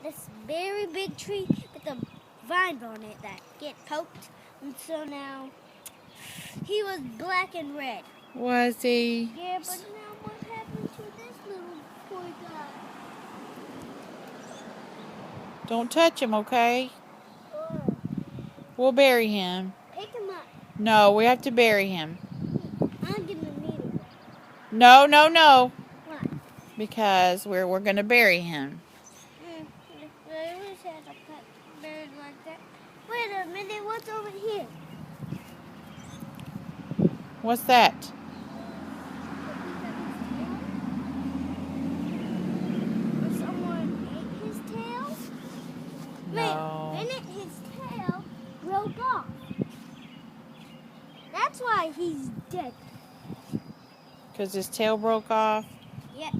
this very big tree with the vines on it that get poked, and so now he was black and red. Was he? Yeah, but now what happened to this little poor guy? Don't touch him, okay? Oh, We'll bury him. pick him up. No, we have to bury him. I'm gonna need it. No, no, no. What? Because we're going to bury him. I wish I had a pet bird like that. Wait a minute, what's over here? What's that? Or someone ate his tail? No. Wait, didn't his tail broke off? That's why he's dead. Because his tail broke off? Yeah.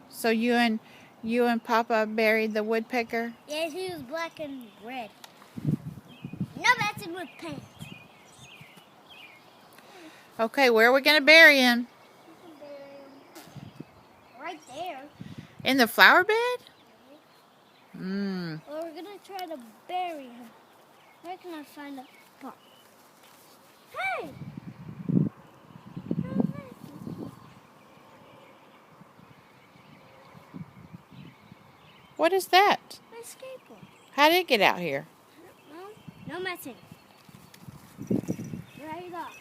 So you and Papa buried the woodpecker? Yeah, he was black and red. No matching with pants. Okay, where are we going to bury him? You can bury him right there. In the flower bed? Or we're gonna try to bury him. Where can I find a pot? Hey! What is that? My skateboard. How did it get out here? No messing. Right off.